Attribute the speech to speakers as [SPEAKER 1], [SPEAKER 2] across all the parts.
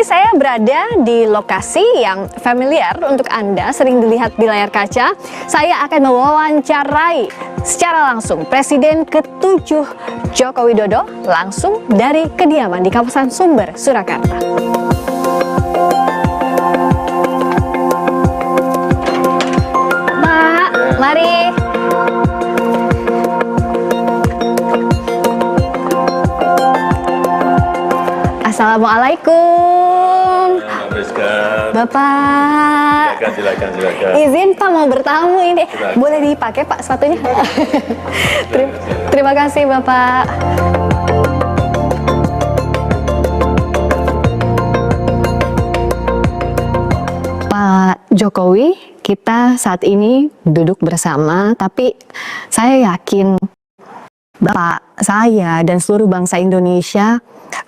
[SPEAKER 1] ini saya berada di lokasi yang familiar untuk Anda, sering dilihat di layar kaca. Saya akan mewawancarai secara langsung Presiden ke-7 Joko Widodo langsung dari kediaman di kawasan Sumber, Surakarta. Pak, mari. Assalamualaikum. Bapak.
[SPEAKER 2] Silakan.
[SPEAKER 1] Izin Pak mau bertamu ini. Boleh dipakai Pak sepatunya? Terima kasih Bapak. Pak Jokowi, kita saat ini duduk bersama, tapi saya yakin Bapak, saya, dan seluruh bangsa Indonesia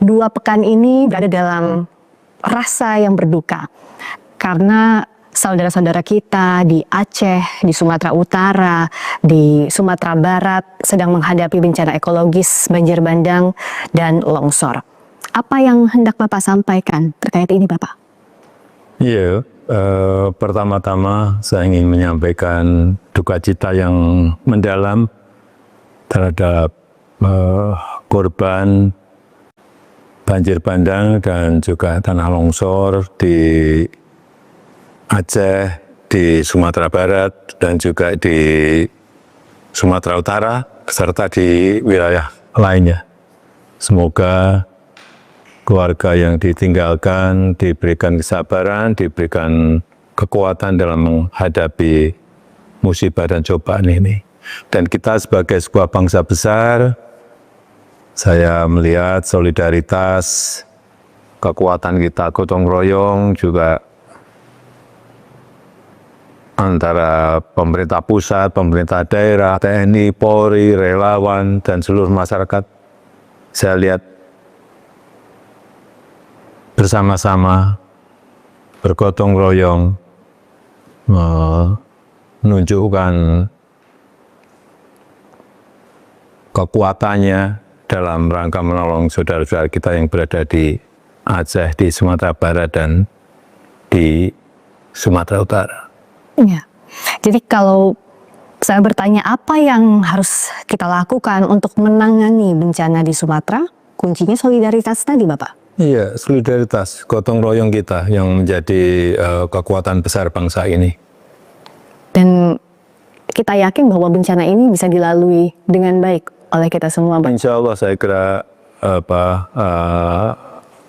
[SPEAKER 1] 2 pekan ini berada dalam rasa yang berduka. Karena saudara-saudara kita di Aceh, di Sumatera Utara, di Sumatera Barat sedang menghadapi bencana ekologis, banjir bandang, dan longsor. Apa yang hendak Bapak sampaikan terkait ini, Bapak?
[SPEAKER 2] Iya, pertama-tama saya ingin menyampaikan duka cita yang mendalam terhadap korban banjir bandang dan juga tanah longsor di Aceh, di Sumatera Barat, dan juga di Sumatera Utara, serta di wilayah lainnya. Semoga keluarga yang ditinggalkan diberikan kesabaran, diberikan kekuatan dalam menghadapi musibah dan cobaan ini. Dan kita sebagai sebuah bangsa besar, saya melihat solidaritas, kekuatan kita gotong royong juga antara pemerintah pusat, pemerintah daerah, TNI, Polri, relawan, dan seluruh masyarakat. Saya lihat bersama-sama bergotong royong menunjukkan kekuatannya dalam rangka menolong saudara-saudara kita yang berada di Aceh, di Sumatera Barat, dan di Sumatera Utara.
[SPEAKER 1] Ya, jadi kalau saya bertanya apa yang harus kita lakukan untuk menangani bencana di Sumatera, kuncinya solidaritas tadi, Bapak?
[SPEAKER 2] Iya, solidaritas, gotong royong kita yang menjadi kekuatan besar bangsa ini.
[SPEAKER 1] Dan kita yakin bahwa bencana ini bisa dilalui dengan baik oleh kita semua, Pak.
[SPEAKER 2] Insya Allah saya kira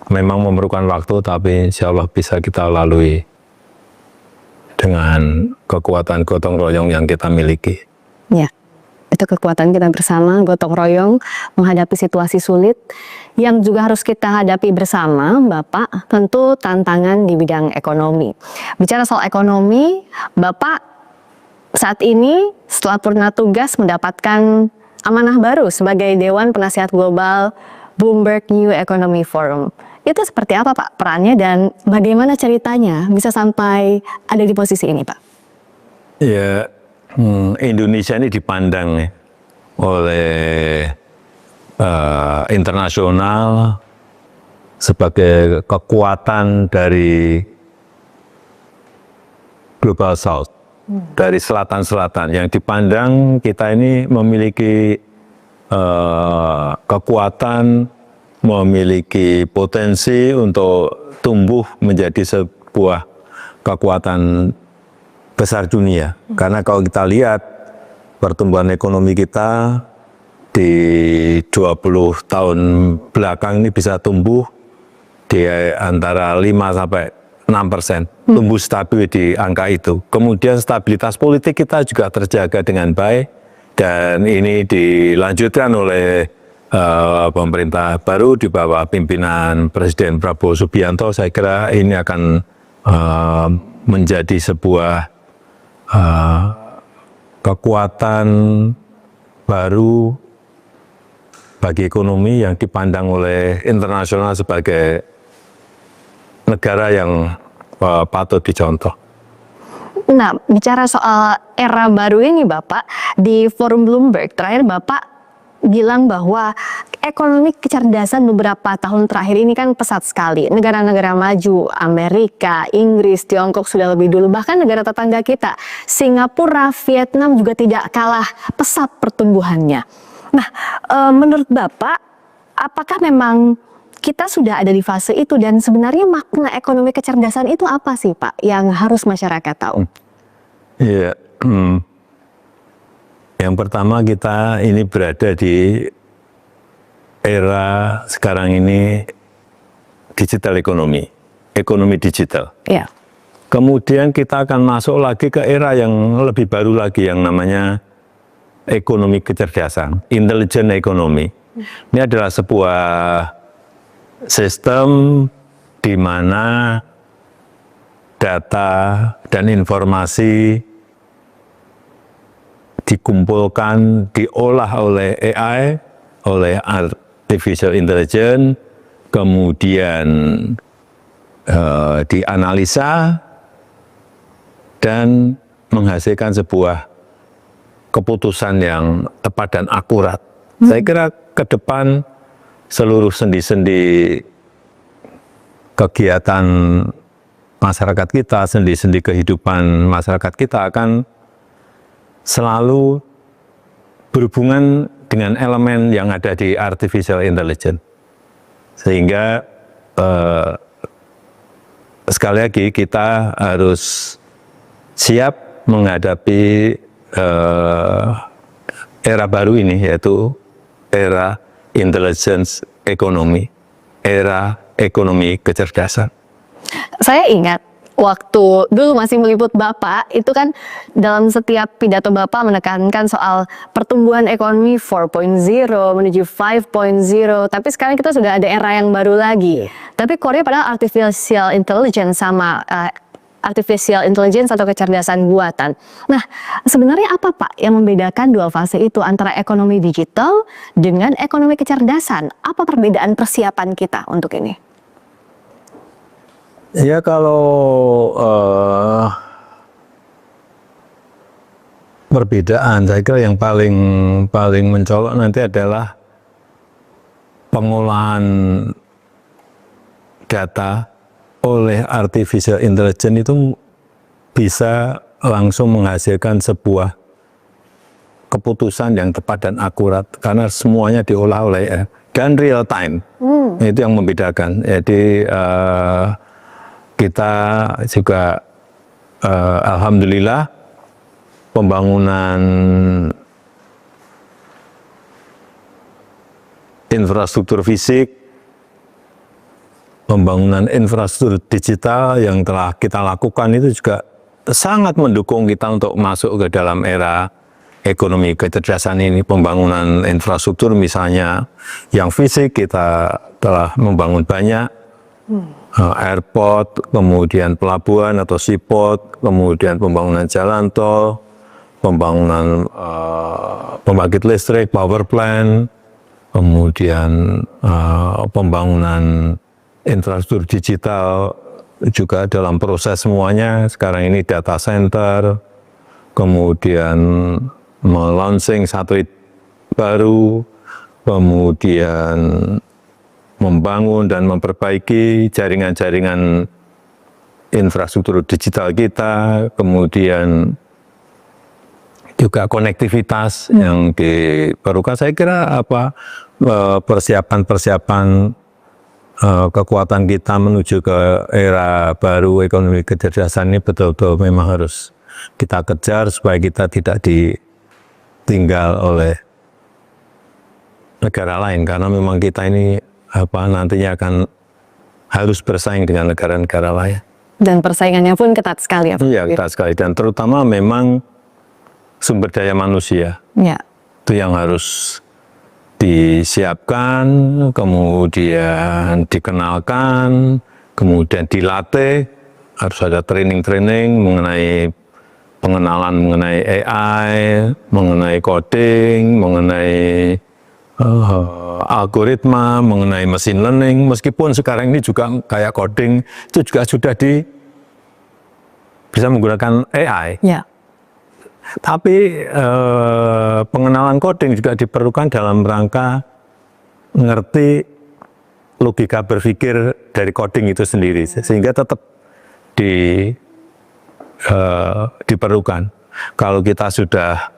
[SPEAKER 2] memang memerlukan waktu, tapi insya Allah bisa kita lalui dengan kekuatan gotong royong yang kita miliki.
[SPEAKER 1] Ya, itu kekuatan kita bersama, gotong royong menghadapi situasi sulit yang juga harus kita hadapi bersama, Bapak. Tentu tantangan di bidang ekonomi. Bicara soal ekonomi, Bapak saat ini setelah purna tugas mendapatkan amanah baru sebagai Dewan Penasihat Global Bloomberg New Economy Forum. Itu seperti apa Pak perannya dan bagaimana ceritanya bisa sampai ada di posisi ini Pak?
[SPEAKER 2] Ya, Indonesia ini dipandang oleh internasional sebagai kekuatan dari Global South. Dari selatan-selatan yang dipandang kita ini memiliki kekuatan, memiliki potensi untuk tumbuh menjadi sebuah kekuatan besar dunia. Karena kalau kita lihat pertumbuhan ekonomi kita di 20 tahun belakang ini bisa tumbuh di antara 5 sampai 6%, tumbuh stabil di angka itu. Kemudian stabilitas politik kita juga terjaga dengan baik, dan ini dilanjutkan oleh pemerintah baru di bawah pimpinan Presiden Prabowo Subianto. Saya kira ini akan menjadi sebuah kekuatan baru bagi ekonomi yang dipandang oleh internasional sebagai negara yang patut dicontoh.
[SPEAKER 1] Nah, bicara soal era baru ini Bapak, di Forum Bloomberg terakhir Bapak bilang bahwa ekonomi kecerdasan beberapa tahun terakhir ini kan pesat sekali. Negara-negara maju, Amerika, Inggris, Tiongkok sudah lebih dulu. Bahkan negara tetangga kita, Singapura, Vietnam juga tidak kalah pesat pertumbuhannya. Nah, menurut Bapak, apakah memang kita sudah ada di fase itu, dan sebenarnya makna ekonomi kecerdasan itu apa sih Pak yang harus masyarakat tahu?
[SPEAKER 2] Iya, yang pertama kita ini berada di era sekarang ini digital ekonomi, ekonomi digital.
[SPEAKER 1] Ya.
[SPEAKER 2] Kemudian kita akan masuk lagi ke era yang lebih baru lagi yang namanya ekonomi kecerdasan, intelligent economy. Ini adalah sebuah sistem di mana data dan informasi dikumpulkan, diolah oleh AI, oleh artificial intelligence, kemudian dianalisa dan menghasilkan sebuah keputusan yang tepat dan akurat. Saya kira ke depan seluruh sendi-sendi kegiatan masyarakat kita, sendi-sendi kehidupan masyarakat kita akan selalu berhubungan dengan elemen yang ada di artificial intelligence. Sehingga sekali lagi kita harus siap menghadapi era baru ini, yaitu era intelligence ekonomi, era ekonomi kecerdasan.
[SPEAKER 1] Saya ingat waktu dulu masih meliput Bapak, itu kan dalam setiap pidato Bapak menekankan soal pertumbuhan ekonomi 4.0 menuju 5.0, tapi sekarang kita sudah ada era yang baru lagi. Tapi Korea padahal artificial intelligence sama artificial intelligence atau kecerdasan buatan. Nah, sebenarnya apa Pak yang membedakan dua fase itu antara ekonomi digital dengan ekonomi kecerdasan? Apa perbedaan persiapan kita untuk ini?
[SPEAKER 2] Ya, kalau perbedaan, saya kira yang paling mencolok nanti adalah pengolahan data oleh artificial intelligence itu bisa langsung menghasilkan sebuah keputusan yang tepat dan akurat karena semuanya diolah oleh dan real time. Itu yang membedakan. Jadi kita juga alhamdulillah pembangunan infrastruktur fisik, pembangunan infrastruktur digital yang telah kita lakukan itu juga sangat mendukung kita untuk masuk ke dalam era ekonomi kecerdasan ini. Pembangunan infrastruktur misalnya yang fisik kita telah membangun banyak, airport, kemudian pelabuhan atau seaport, kemudian pembangunan jalan tol, pembangunan pembangkit listrik, power plant, kemudian pembangunan infrastruktur digital juga dalam proses semuanya. Sekarang ini data center, kemudian melaunching satelit baru, kemudian membangun dan memperbaiki jaringan-jaringan infrastruktur digital kita, kemudian juga konektivitas yang diperlukan. Saya kira persiapan-persiapan kekuatan kita menuju ke era baru ekonomi kecerdasan ini betul-betul memang harus kita kejar supaya kita tidak ditinggal oleh negara lain, karena memang kita ini nantinya akan harus bersaing dengan negara-negara lain.
[SPEAKER 1] Dan persaingannya pun ketat sekali ya Pak?
[SPEAKER 2] Iya, ketat sekali, dan terutama memang sumber daya manusia.
[SPEAKER 1] Ya.
[SPEAKER 2] Itu yang harus disiapkan, kemudian dikenalkan, kemudian dilatih, harus ada training-training mengenai pengenalan mengenai AI, mengenai coding, mengenai algoritma, mengenai machine learning. Meskipun sekarang ini juga kayak coding itu juga sudah bisa menggunakan AI.
[SPEAKER 1] Ya.
[SPEAKER 2] Tapi pengenalan coding juga diperlukan dalam rangka ngerti logika berpikir dari coding itu sendiri, sehingga tetap diperlukan. Kalau kita sudah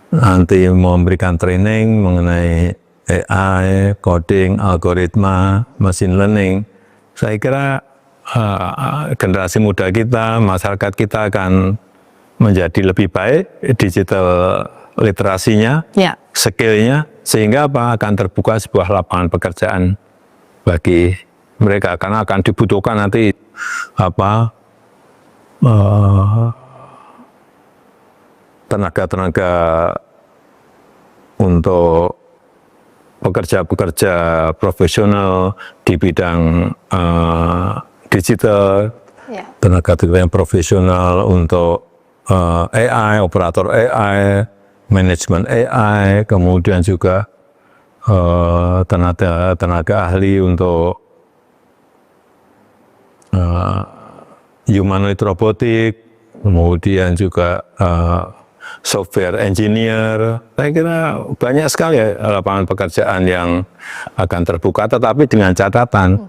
[SPEAKER 2] nanti memberikan training mengenai AI, coding, algoritma, machine learning, saya kira generasi muda kita, masyarakat kita akan menjadi lebih baik, digital literasinya, skillnya, sehingga akan terbuka sebuah lapangan pekerjaan bagi mereka, karena akan dibutuhkan nanti tenaga-tenaga untuk pekerja-pekerja profesional di bidang digital, tenaga-tenaga yang profesional untuk AI, operator AI, manajemen AI, kemudian juga tenaga ahli untuk humanoid robotik, kemudian juga software engineer. Saya kira banyak sekali lapangan pekerjaan yang akan terbuka, tetapi dengan catatan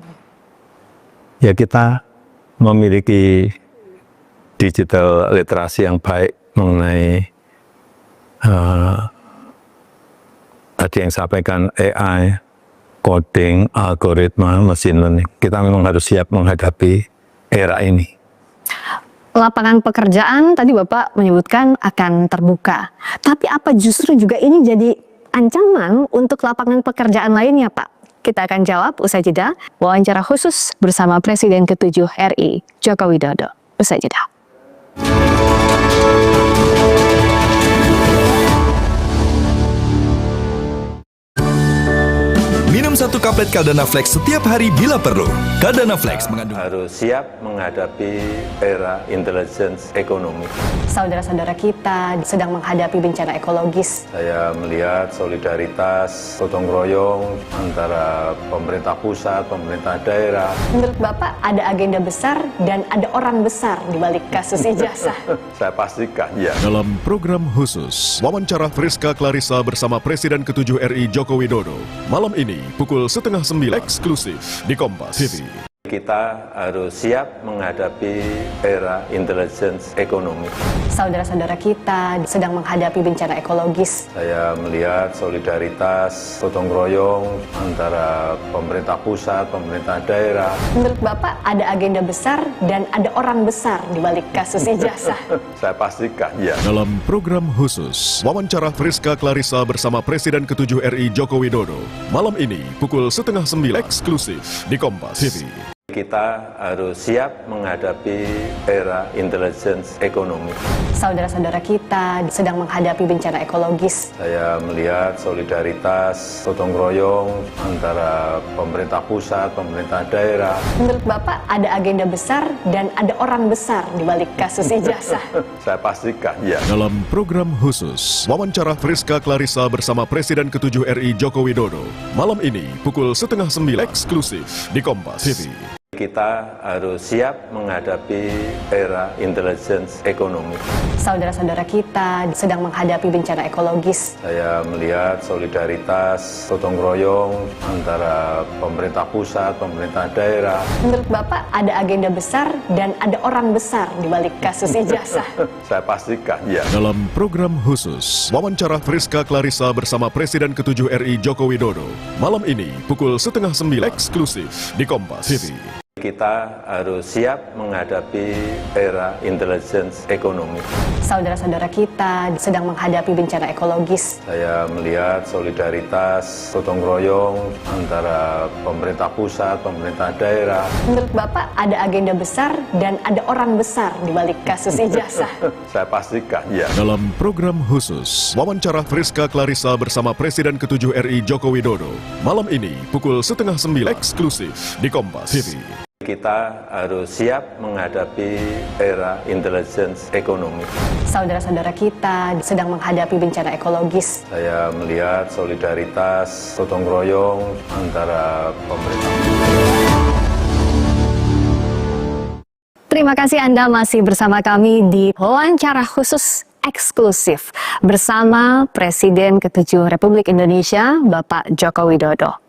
[SPEAKER 2] ya kita memiliki digital literasi yang baik mengenai tadi yang sampaikan AI, coding, algoritma, machine learning. Kita memang harus siap menghadapi era ini.
[SPEAKER 1] Lapangan pekerjaan tadi Bapak menyebutkan akan terbuka. Tapi apa justru juga ini jadi ancaman untuk lapangan pekerjaan lainnya, Pak? Kita akan jawab usai jeda. Wawancara khusus bersama Presiden ke-7 RI, Joko Widodo. Usai jeda.
[SPEAKER 3] Minum 1 kaplet Caldana Flex setiap hari bila perlu. Caldana Flex mengandung
[SPEAKER 2] harus siap menghadapi era intelligence ekonomi.
[SPEAKER 1] Saudara-saudara kita sedang menghadapi bencana ekologis.
[SPEAKER 2] Saya melihat solidaritas, gotong royong antara pemerintah pusat, pemerintah daerah.
[SPEAKER 1] Menurut Bapak ada agenda besar dan ada orang besar di balik kasus ijazah.
[SPEAKER 2] Saya pastikan ya.
[SPEAKER 3] dalam program khusus wawancara Friska Clarissa bersama Presiden ke-7 RI Joko Widodo. Malam ini pukul 8:30 eksklusif di Kompas TV.
[SPEAKER 2] Kita harus siap menghadapi era intelligence ekonomi.
[SPEAKER 1] Saudara-saudara kita sedang menghadapi bencana ekologis.
[SPEAKER 2] Saya melihat solidaritas, gotong royong antara pemerintah pusat, pemerintah daerah.
[SPEAKER 1] Menurut Bapak ada agenda besar dan ada orang besar di balik kasus ijazah.
[SPEAKER 2] Saya pastikan ya.
[SPEAKER 3] Dalam program khusus wawancara Friska Clarissa bersama Presiden ke-7 RI Joko Widodo. Malam ini pukul 8:30 eksklusif di Kompas TV.
[SPEAKER 2] Kita harus siap menghadapi era intelligence ekonomi.
[SPEAKER 1] Saudara-saudara kita sedang menghadapi bencana ekologis.
[SPEAKER 2] Saya melihat solidaritas, gotong royong antara pemerintah pusat, pemerintah daerah.
[SPEAKER 1] Menurut Bapak ada agenda besar dan ada orang besar di balik kasus ijazah.
[SPEAKER 2] Saya pastikan ya.
[SPEAKER 3] Dalam program khusus wawancara Friska Clarissa bersama Presiden ke-7 RI Joko Widodo. Malam ini pukul 8:30 eksklusif di Kompas TV.
[SPEAKER 2] Kita harus siap menghadapi era intelligence ekonomi.
[SPEAKER 1] Saudara-saudara kita sedang menghadapi bencana ekologis.
[SPEAKER 2] Saya melihat solidaritas, gotong royong antara pemerintah pusat, pemerintah daerah.
[SPEAKER 1] Menurut Bapak ada agenda besar dan ada orang besar di balik kasus ijazah.
[SPEAKER 2] Saya pastikan ya.
[SPEAKER 3] Dalam program khusus wawancara Friska Clarissa bersama Presiden ke-7 RI Joko Widodo. Malam ini pukul 8:30 eksklusif di Kompas TV.
[SPEAKER 2] Kita harus siap menghadapi era intelligence ekonomi.
[SPEAKER 1] Saudara-saudara kita sedang menghadapi bencana ekologis.
[SPEAKER 2] Saya melihat solidaritas, gotong royong antara pemerintah pusat, pemerintah daerah.
[SPEAKER 1] Menurut Bapak ada agenda besar dan ada orang besar di balik kasus ijazah.
[SPEAKER 2] Saya pastikan ya.
[SPEAKER 3] Dalam program khusus wawancara Friska Clarissa bersama Presiden ke-7 RI Joko Widodo. Malam ini pukul 8:30 eksklusif di Kompas TV.
[SPEAKER 2] Kita harus siap menghadapi era intelligence ekonomi.
[SPEAKER 1] Saudara-saudara kita sedang menghadapi bencana ekologis.
[SPEAKER 2] Saya melihat solidaritas, gotong royong antara pemerintah.
[SPEAKER 1] Terima kasih Anda masih bersama kami di wawancara khusus eksklusif bersama Presiden ke-7 Republik Indonesia, Bapak Joko Widodo.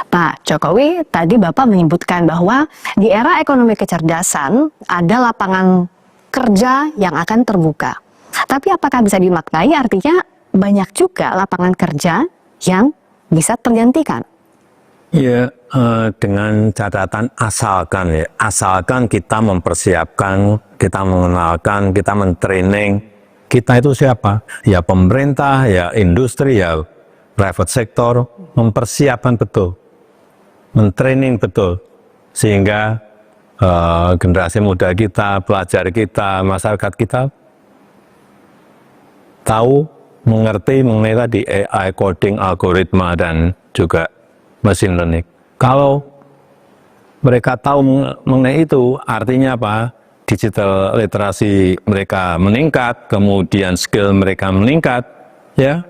[SPEAKER 1] Pak Jokowi, tadi Bapak menyebutkan bahwa di era ekonomi kecerdasan ada lapangan kerja yang akan terbuka. Tapi apakah bisa dimaknai artinya banyak juga lapangan kerja yang bisa tergantikan?
[SPEAKER 2] Ya, dengan catatan asalkan kita mempersiapkan, kita mengenalkan, kita mentraining, kita itu siapa? Ya pemerintah, ya industri, ya private sector, mempersiapkan betul, mentraining betul, sehingga generasi muda kita, pelajar kita, masyarakat kita tahu, mengerti mengenai tadi AI, coding, algoritma, dan juga machine learning. Kalau mereka tahu mengenai itu, artinya apa? Digital literasi mereka meningkat, kemudian skill mereka meningkat, ya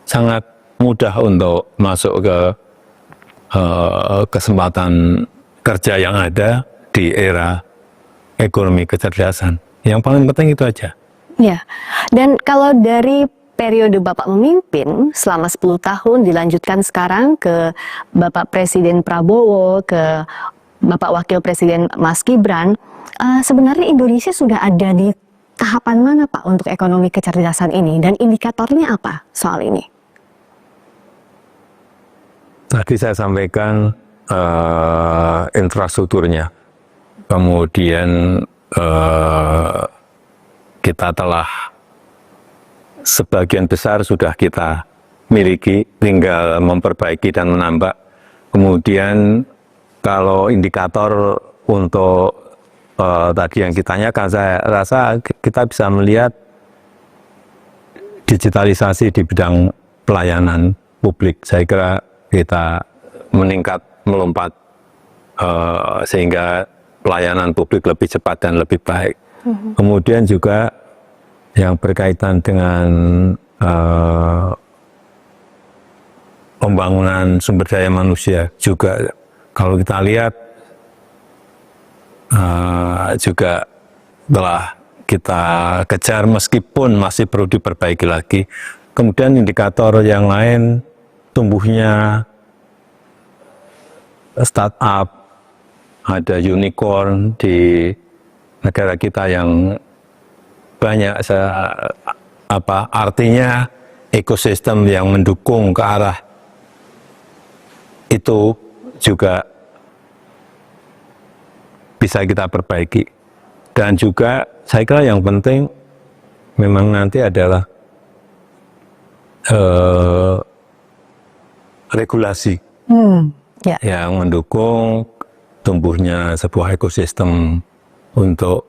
[SPEAKER 2] sangat mudah untuk masuk ke kesempatan kerja yang ada di era ekonomi kecerdasan. Yang paling penting itu aja.
[SPEAKER 1] Ya, dan kalau dari periode Bapak memimpin selama 10 tahun dilanjutkan sekarang ke Bapak Presiden Prabowo, ke Bapak Wakil Presiden Mas Gibran, sebenarnya Indonesia sudah ada di tahapan mana Pak untuk ekonomi kecerdasan ini dan indikatornya apa soal ini?
[SPEAKER 2] Tadi saya sampaikan infrastrukturnya, kemudian kita telah sebagian besar sudah kita miliki, tinggal memperbaiki dan menambah. Kemudian kalau indikator untuk tadi yang ditanyakan, saya rasa kita bisa melihat digitalisasi di bidang pelayanan publik. Saya kira kita meningkat, melompat, sehingga pelayanan publik lebih cepat dan lebih baik. Kemudian juga yang berkaitan dengan pembangunan sumber daya manusia juga, kalau kita lihat juga telah kita kejar meskipun masih perlu diperbaiki lagi. Kemudian indikator yang lain, tumbuhnya startup, ada unicorn di negara kita yang banyak, artinya ekosistem yang mendukung ke arah itu juga bisa kita perbaiki. Dan juga saya kira yang penting memang nanti adalah regulasi yang mendukung tumbuhnya sebuah ekosistem untuk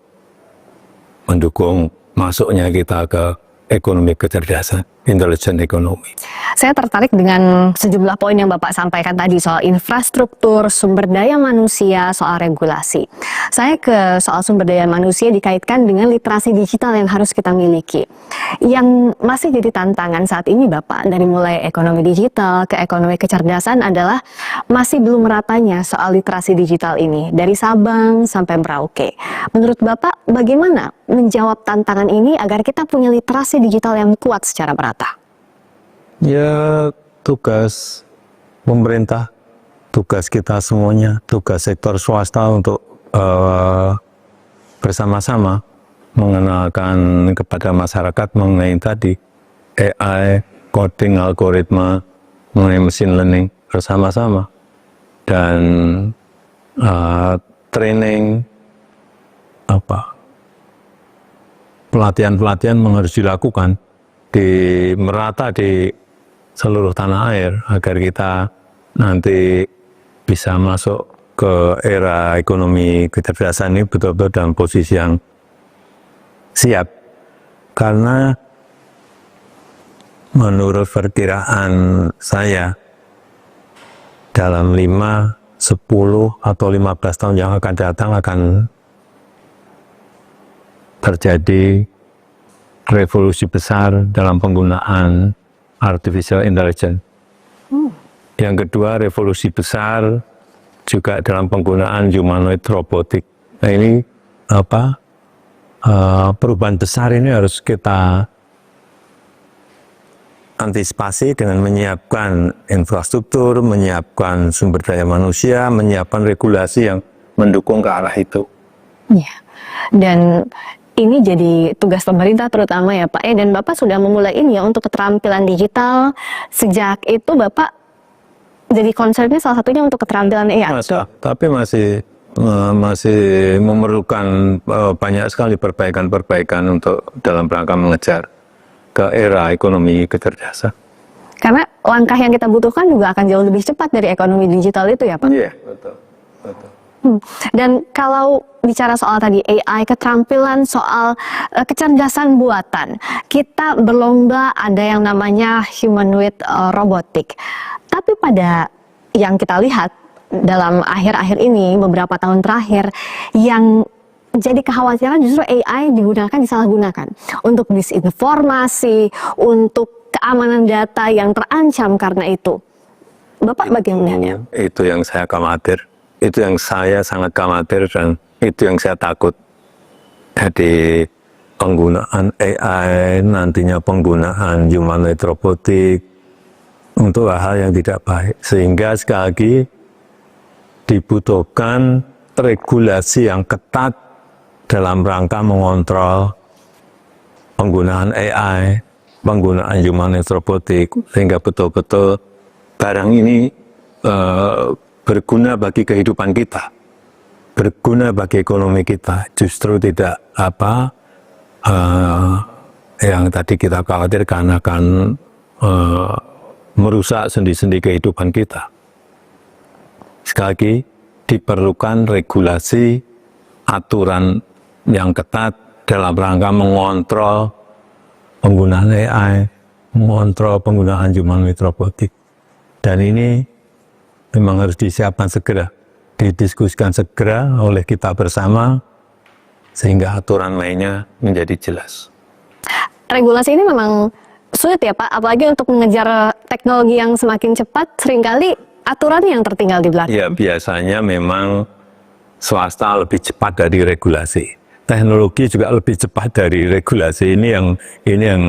[SPEAKER 2] mendukung masuknya kita ke ekonomi kecerdasan, intelligent economy.
[SPEAKER 1] Saya tertarik dengan sejumlah poin yang Bapak sampaikan tadi soal infrastruktur, sumber daya manusia, soal regulasi. Saya ke soal sumber daya manusia dikaitkan dengan literasi digital yang harus kita miliki. Yang masih jadi tantangan saat ini Bapak, dari mulai ekonomi digital ke ekonomi kecerdasan adalah masih belum meratanya soal literasi digital ini, dari Sabang sampai Merauke. Menurut Bapak, bagaimana menjawab tantangan ini agar kita punya literasi digital yang kuat secara merata?
[SPEAKER 2] Ya, tugas pemerintah, tugas kita semuanya, tugas sektor swasta untuk bersama-sama mengenalkan kepada masyarakat mengenai tadi AI, coding, algoritma, mengenai machine learning bersama-sama, dan training pelatihan-pelatihan harus dilakukan merata di seluruh tanah air agar kita nanti bisa masuk ke era ekonomi kecerdasan ini betul-betul dalam posisi yang siap. Karena menurut perkiraan saya dalam 5, 10 atau 15 tahun yang akan datang akan terjadi revolusi besar dalam penggunaan artificial intelligence. Yang kedua, revolusi besar juga dalam penggunaan humanoid robotik. Nah, ini perubahan besar ini harus kita antisipasi dengan menyiapkan infrastruktur, menyiapkan sumber daya manusia, menyiapkan regulasi yang mendukung ke arah itu.
[SPEAKER 1] Ya. Dan ini jadi tugas pemerintah terutama ya Pak. Dan Bapak sudah memulai ini ya untuk keterampilan digital. Sejak itu Bapak jadi concernnya salah satunya untuk keterampilan AI.
[SPEAKER 2] Tapi masih memerlukan banyak sekali perbaikan-perbaikan untuk dalam rangka mengejar ke era ekonomi kecerdasan.
[SPEAKER 1] Karena langkah yang kita butuhkan juga akan jauh lebih cepat dari ekonomi digital itu ya Pak?
[SPEAKER 2] Iya, betul.
[SPEAKER 1] Dan kalau bicara soal tadi AI, keterampilan soal kecerdasan buatan, kita berlomba ada yang namanya humanoid robotic. Tapi pada yang kita lihat dalam akhir-akhir ini, beberapa tahun terakhir, yang jadi kekhawatiran justru AI disalahgunakan untuk disinformasi, untuk keamanan data yang terancam karena itu. Bapak bagaimana?
[SPEAKER 2] Itu yang saya khawatir, itu yang saya sangat khawatir dan itu yang saya takut. Jadi penggunaan AI, nantinya penggunaan humanoid robotik untuk hal yang tidak baik. Sehingga sekali lagi dibutuhkan regulasi yang ketat dalam rangka mengontrol penggunaan AI, penggunaan humanoid robotik, sehingga betul-betul barang ini berguna bagi kehidupan kita, berguna bagi ekonomi kita, justru tidak yang tadi kita khawatirkan akan merusak sendi-sendi kehidupan kita. Sekali lagi, diperlukan regulasi, aturan yang ketat dalam rangka mengontrol penggunaan AI, mengontrol penggunaan humanoid robotik. Dan ini memang harus disiapkan segera, didiskusikan segera oleh kita bersama, sehingga aturan mainnya menjadi jelas.
[SPEAKER 1] Regulasi ini memang sulit ya Pak, apalagi untuk mengejar teknologi yang semakin cepat, seringkali aturan yang tertinggal di belakang.
[SPEAKER 2] Ya, biasanya memang swasta lebih cepat dari regulasi. Teknologi juga lebih cepat dari regulasi. Ini yang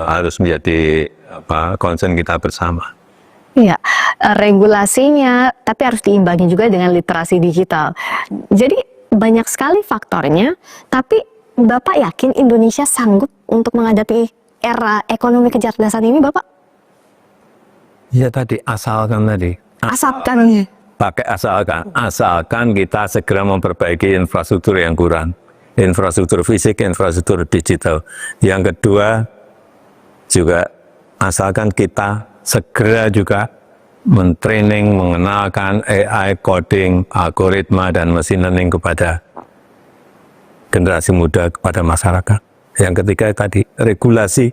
[SPEAKER 2] harus menjadi concern kita bersama.
[SPEAKER 1] Iya, regulasinya, tapi harus diimbangi juga dengan literasi digital. Jadi banyak sekali faktornya, tapi Bapak yakin Indonesia sanggup untuk menghadapi era ekonomi kecerdasan ini, Bapak?
[SPEAKER 2] Ya tadi, asalkan. Pakai asalkan kita segera memperbaiki infrastruktur yang kurang. Infrastruktur fisik, infrastruktur digital. Yang kedua, juga asalkan kita segera juga mentraining, mengenalkan AI, coding, algoritma, dan machine learning kepada generasi muda, kepada masyarakat. Yang ketiga tadi, regulasi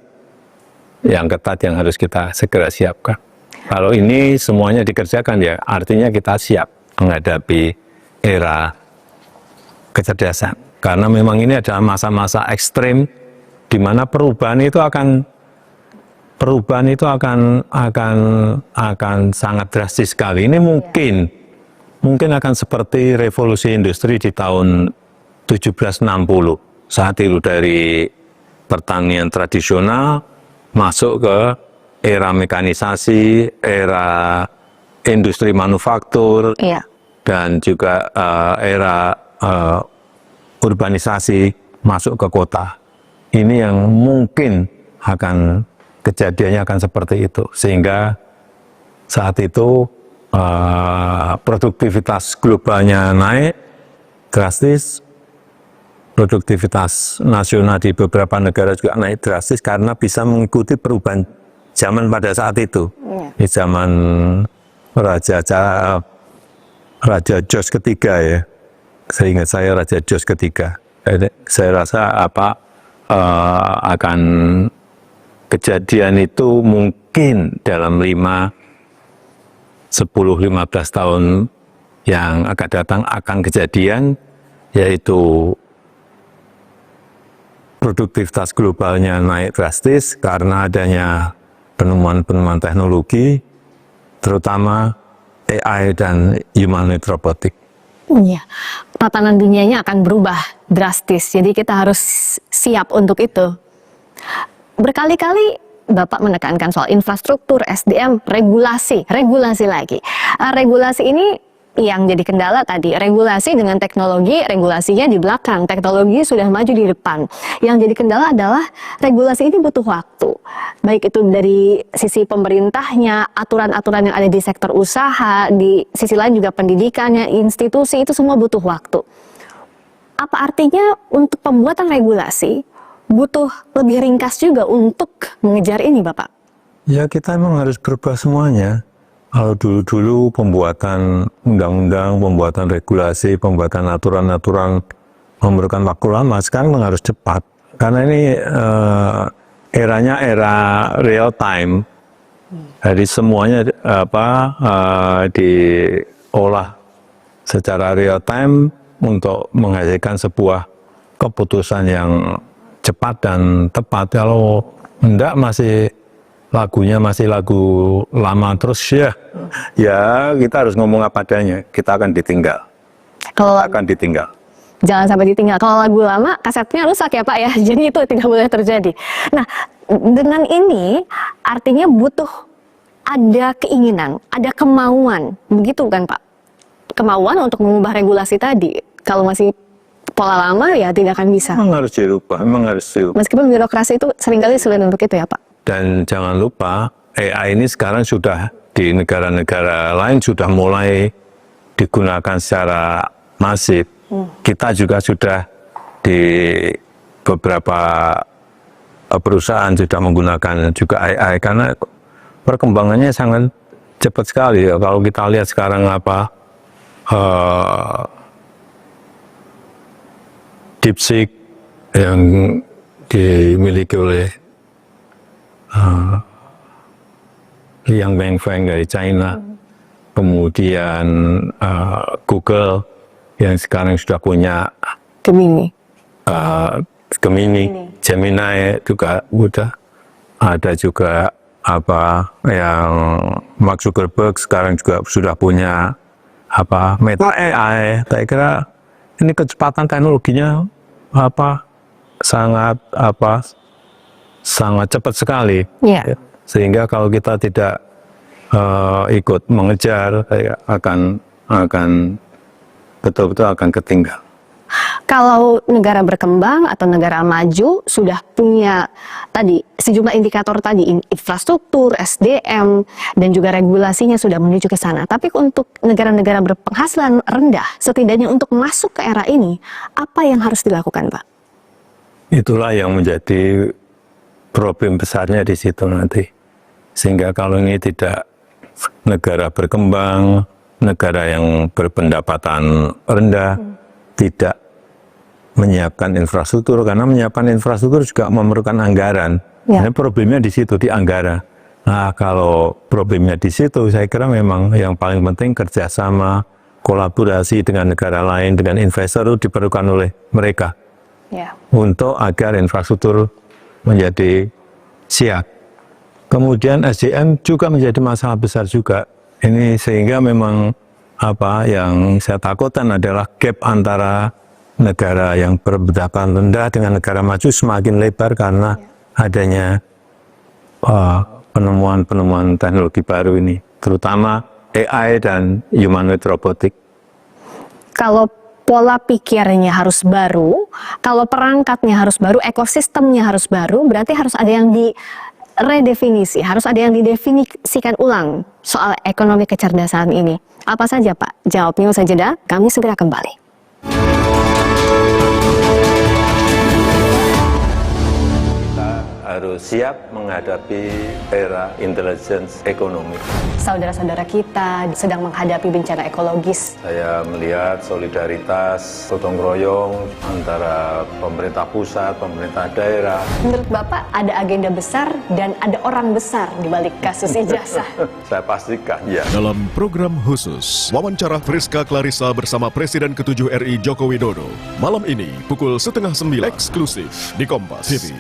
[SPEAKER 2] yang ketat yang harus kita segera siapkan. Kalau ini semuanya dikerjakan ya, artinya kita siap menghadapi era kecerdasan. Karena memang ini adalah masa-masa ekstrim di mana perubahan itu akan sangat drastis sekali. Ini mungkin akan seperti revolusi industri di tahun 1760. Saat itu dari pertanian tradisional masuk ke era mekanisasi, era industri manufaktur, dan juga era urbanisasi masuk ke kota. Ini yang mungkin kejadiannya akan seperti itu. Sehingga saat itu produktivitas globalnya naik drastis, produktivitas nasional di beberapa negara juga naik drastis karena bisa mengikuti perubahan zaman pada saat itu. Di zaman Raja George ketiga ya, seingat saya Raja George ketiga. Saya rasa akan kejadian itu mungkin dalam 10-15 tahun yang akan datang akan kejadian, yaitu produktivitas globalnya naik drastis karena adanya penemuan-penemuan teknologi, terutama AI dan humanoid robotik.
[SPEAKER 1] Iya, tatanan dunianya akan berubah drastis. Jadi kita harus siap untuk itu. Berkali-kali Bapak menekankan soal infrastruktur, SDM, regulasi lagi. Regulasi ini yang jadi kendala tadi, regulasi dengan teknologi, regulasinya di belakang, teknologi sudah maju di depan. Yang jadi kendala adalah regulasi ini butuh waktu. Baik itu dari sisi pemerintahnya, aturan-aturan yang ada di sektor usaha, di sisi lain juga pendidikannya, institusi, itu semua butuh waktu. Apa artinya untuk pembuatan regulasi butuh lebih ringkas juga untuk mengejar ini, Bapak?
[SPEAKER 2] Ya, kita memang harus berubah semuanya. Kalau dulu-dulu pembuatan undang-undang, pembuatan regulasi, pembuatan aturan-aturan memerlukan waktu lama, sekarang memang harus cepat. Karena ini eranya era real time. Jadi semuanya diolah secara real time untuk menghasilkan sebuah keputusan yang cepat dan tepat. Kalau enggak lagunya masih lagu lama terus ya kita harus ngomong apa adanya, kita akan ditinggal.
[SPEAKER 1] Jangan sampai ditinggal. Kalau lagu lama kasetnya rusak ya Pak ya, jadi itu tidak boleh terjadi. Nah, dengan ini artinya butuh ada keinginan, ada kemauan, begitu kan Pak? Kemauan untuk mengubah regulasi tadi. Kalau masih pola lama ya tidak akan bisa.
[SPEAKER 2] Memang harus dirubah.
[SPEAKER 1] Meskipun birokrasi itu seringkali sulit untuk itu ya Pak.
[SPEAKER 2] Dan jangan lupa, AI ini sekarang sudah di negara-negara lain sudah mulai digunakan secara masif. Kita juga sudah di beberapa perusahaan sudah menggunakan juga AI karena perkembangannya sangat cepat sekali. Kalau kita lihat sekarang DeepSeek yang dimiliki oleh Liang Wenfeng dari China, kemudian Google yang sekarang sudah punya Gemini juga udah ada juga yang Mark Zuckerberg sekarang juga sudah punya Meta AI. Saya kira ini kecepatan teknologinya sangat cepat sekali, sehingga kalau kita tidak ikut mengejar, akan betul-betul akan ketinggal.
[SPEAKER 1] Kalau negara berkembang atau negara maju sudah punya tadi sejumlah indikator tadi, infrastruktur, SDM, dan juga regulasinya sudah menuju ke sana. Tapi untuk negara-negara berpenghasilan rendah, setidaknya untuk masuk ke era ini, apa yang harus dilakukan, Pak?
[SPEAKER 2] Itulah yang menjadi problem besarnya di situ nanti. Sehingga kalau ini tidak negara berkembang, negara yang berpendapatan rendah, tidak menyiapkan infrastruktur, karena menyiapkan infrastruktur juga memerlukan anggaran. Nah, problemnya di situ, di anggaran. Nah, kalau problemnya di situ, saya kira memang yang paling penting kerjasama, kolaborasi dengan negara lain, dengan investor itu diperlukan oleh mereka. Untuk agar infrastruktur menjadi siap. Kemudian SDM juga menjadi masalah besar juga. Ini sehingga memang yang saya takutkan adalah gap antara negara yang berpendapatan rendah dengan negara maju semakin lebar karena adanya penemuan-penemuan teknologi baru ini, terutama AI dan humanoid robotik.
[SPEAKER 1] Kalau pola pikirnya harus baru, kalau perangkatnya harus baru, ekosistemnya harus baru, berarti harus ada yang diredefinisi, harus ada yang didefinisikan ulang soal ekonomi kecerdasan ini. Apa saja Pak? Jawabnya usai jeda, kami segera kembali.
[SPEAKER 2] Harus siap menghadapi era intelligence ekonomi.
[SPEAKER 1] Saudara-saudara kita sedang menghadapi bencana ekologis.
[SPEAKER 2] Saya melihat solidaritas, gotong royong antara pemerintah pusat, pemerintah daerah.
[SPEAKER 1] Menurut Bapak ada agenda besar dan ada orang besar di balik kasus ijazah?
[SPEAKER 2] Saya pastikan ya.
[SPEAKER 3] Dalam program khusus, wawancara Friska Clarissa bersama Presiden ke-7 RI Joko Widodo. Malam ini pukul 8:30 eksklusif di Kompas TV.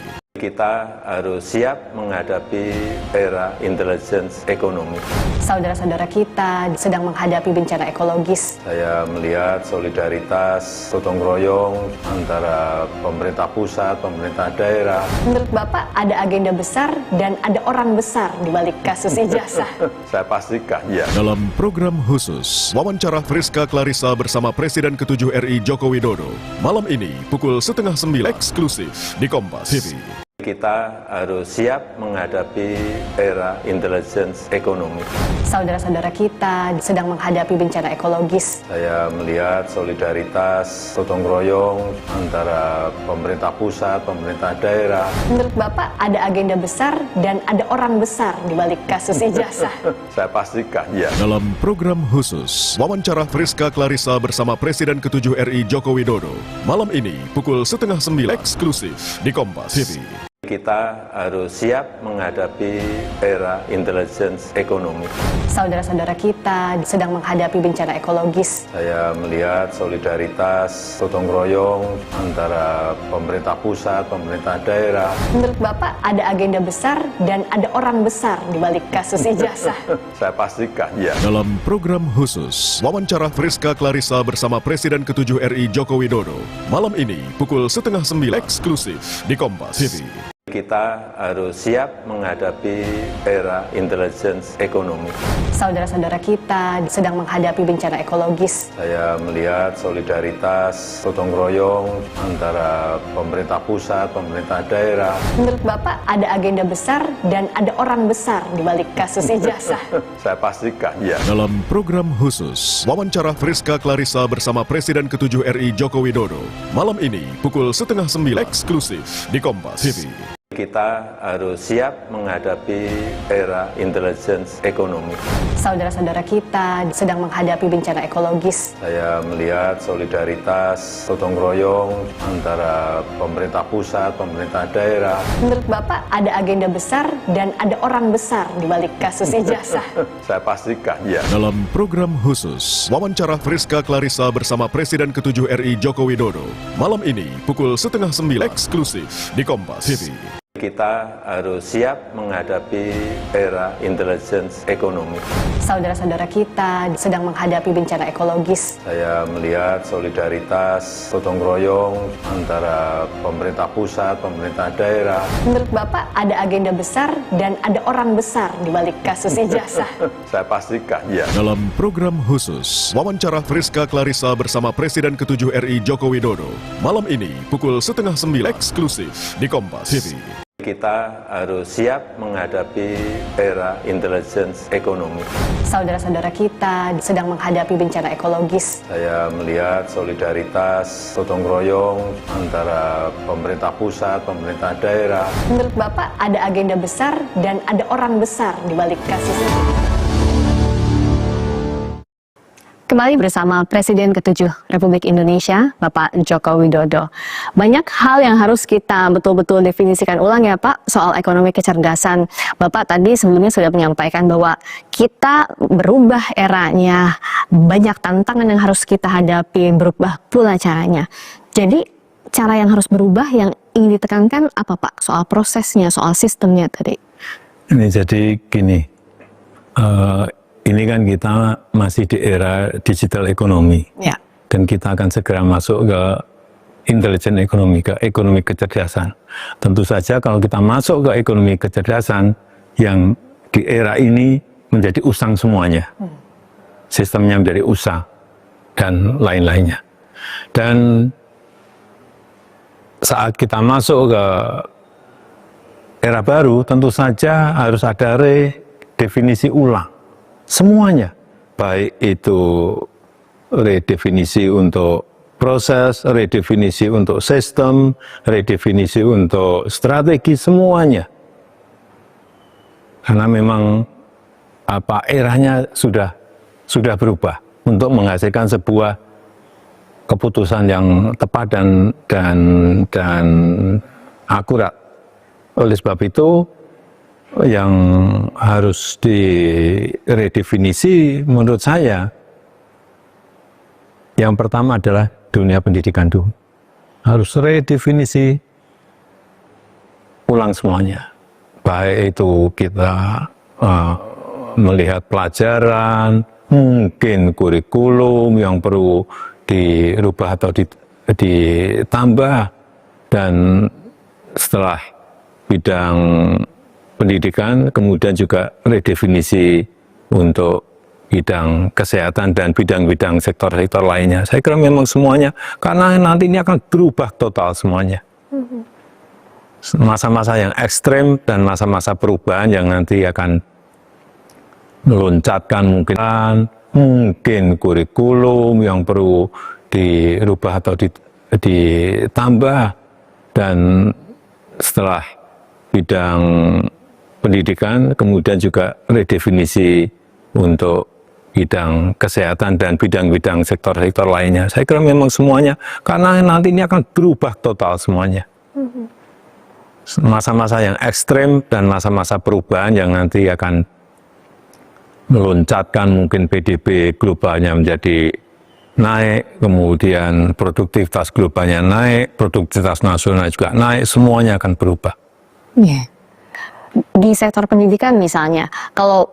[SPEAKER 2] Kita harus siap menghadapi era intelligence ekonomi.
[SPEAKER 1] Saudara-saudara kita sedang menghadapi bencana ekologis.
[SPEAKER 2] Saya melihat solidaritas, gotong royong antara pemerintah pusat, pemerintah daerah.
[SPEAKER 1] Menurut Bapak ada agenda besar dan ada orang besar di balik kasus ijazah.
[SPEAKER 2] Saya pastikan, ya.
[SPEAKER 3] Dalam program khusus, wawancara Friska Clarissa bersama Presiden ke-7 RI Joko Widodo. Malam ini, pukul 8:30 eksklusif di Kompas TV.
[SPEAKER 2] Kita harus siap menghadapi era intelligence ekonomi.
[SPEAKER 1] Saudara-saudara kita sedang menghadapi bencana ekologis.
[SPEAKER 2] Saya melihat solidaritas, gotong royong antara pemerintah pusat, pemerintah daerah.
[SPEAKER 1] Menurut Bapak ada agenda besar dan ada orang besar di balik kasus ijazah.
[SPEAKER 2] Saya pastikan, ya.
[SPEAKER 3] Dalam program khusus, wawancara Friska Clarissa bersama Presiden ke-7 RI Joko Widodo. Malam ini, pukul 8:30 eksklusif di Kompas TV.
[SPEAKER 2] Kita harus siap menghadapi era intelligence ekonomi.
[SPEAKER 1] Saudara-saudara kita sedang menghadapi bencana ekologis.
[SPEAKER 2] Saya melihat solidaritas, gotong royong antara pemerintah pusat, pemerintah daerah.
[SPEAKER 1] Menurut Bapak ada agenda besar dan ada orang besar di balik kasus ijazah.
[SPEAKER 2] Saya pastikan, ya.
[SPEAKER 3] Dalam program khusus, wawancara Friska Clarissa bersama Presiden ke-7 RI Joko Widodo. Malam ini, pukul 8:30 eksklusif di Kompas TV.
[SPEAKER 2] Kita harus siap menghadapi era intelligence ekonomi.
[SPEAKER 1] Saudara-saudara kita sedang menghadapi bencana ekologis.
[SPEAKER 2] Saya melihat solidaritas, gotong royong antara pemerintah pusat, pemerintah daerah.
[SPEAKER 1] Menurut Bapak ada agenda besar dan ada orang besar di balik kasus ijazah.
[SPEAKER 2] Saya pastikan, ya.
[SPEAKER 3] Dalam program khusus, wawancara Friska Clarissa bersama Presiden ke-7 RI Joko Widodo. Malam ini, pukul 8:30 eksklusif di Kompas TV.
[SPEAKER 2] Kita harus siap menghadapi era intelligence ekonomi.
[SPEAKER 1] Saudara-saudara kita sedang menghadapi bencana ekologis.
[SPEAKER 2] Saya melihat solidaritas, gotong royong antara pemerintah pusat, pemerintah daerah.
[SPEAKER 1] Menurut Bapak ada agenda besar dan ada orang besar di balik kasus ijazah.
[SPEAKER 2] Saya pastikan, ya.
[SPEAKER 3] Dalam program khusus, wawancara Friska Clarissa bersama Presiden ke-7 RI Joko Widodo. Malam ini, pukul 8:30 eksklusif di Kompas TV.
[SPEAKER 2] Kita harus siap menghadapi era intelligence ekonomi.
[SPEAKER 1] Saudara-saudara kita sedang menghadapi bencana ekologis.
[SPEAKER 2] Saya melihat solidaritas, gotong royong antara pemerintah pusat, pemerintah daerah.
[SPEAKER 1] Menurut Bapak ada agenda besar dan ada orang besar di balik kasus ijazah.
[SPEAKER 2] Saya pastikan, ya.
[SPEAKER 3] Dalam program khusus, wawancara Friska Clarissa bersama Presiden ke-7 RI Joko Widodo. Malam ini, pukul 8:30 eksklusif di Kompas TV.
[SPEAKER 2] Kita harus siap menghadapi era intelligence ekonomi.
[SPEAKER 1] Saudara-saudara kita sedang menghadapi bencana ekologis.
[SPEAKER 2] Saya melihat solidaritas, gotong royong antara pemerintah pusat, pemerintah daerah.
[SPEAKER 1] Menurut Bapak ada agenda besar dan ada orang besar di balik kasus ini. Kembali bersama Presiden ke-7 Republik Indonesia, Bapak Joko Widodo. Banyak hal yang harus kita betul-betul definisikan ulang ya Pak, soal ekonomi kecerdasan. Bapak tadi sebelumnya sudah menyampaikan bahwa kita berubah eranya, banyak tantangan yang harus kita hadapi, berubah pula caranya. Jadi cara yang harus berubah yang ingin ditekankan apa Pak? Soal prosesnya, soal sistemnya tadi.
[SPEAKER 2] Ini jadi gini, ini kan kita masih di era digital ekonomi,
[SPEAKER 1] Ya.
[SPEAKER 2] dan kita akan segera masuk ke intelligent ekonomi, ke ekonomi kecerdasan. Tentu saja kalau kita masuk ke ekonomi kecerdasan, yang di era ini menjadi usang semuanya. Sistemnya menjadi usang, dan lain-lainnya. Dan saat kita masuk ke era baru, tentu saja harus ada redefinisi ulang. Semuanya, baik itu redefinisi untuk proses, redefinisi untuk sistem, redefinisi untuk strategi, semuanya. Karena memang eranya sudah berubah untuk menghasilkan sebuah keputusan yang tepat dan akurat. Oleh sebab itu, yang harus diredefinisi menurut saya, yang pertama adalah dunia pendidikan dulu. Harus redefinisi ulang semuanya. Baik itu kita melihat pelajaran, mungkin kurikulum yang perlu dirubah atau ditambah, dan setelah bidang pendidikan kemudian juga redefinisi untuk bidang kesehatan dan bidang-bidang sektor-sektor lainnya. Saya kira memang semuanya, karena nanti ini akan berubah total semuanya. Masa-masa yang ekstrem dan masa-masa perubahan yang nanti akan meloncatkan mungkin kurikulum yang perlu dirubah atau ditambah, dan setelah bidang pendidikan kemudian juga redefinisi untuk bidang kesehatan dan bidang-bidang sektor-sektor lainnya. Saya kira memang semuanya, karena nanti ini akan berubah total semuanya. Masa-masa yang ekstrem dan masa-masa perubahan yang nanti akan meloncatkan mungkin PDB globalnya menjadi naik, kemudian produktivitas globalnya naik, produktivitas nasional juga naik, semuanya akan berubah.
[SPEAKER 1] Yeah. Di sektor pendidikan misalnya, kalau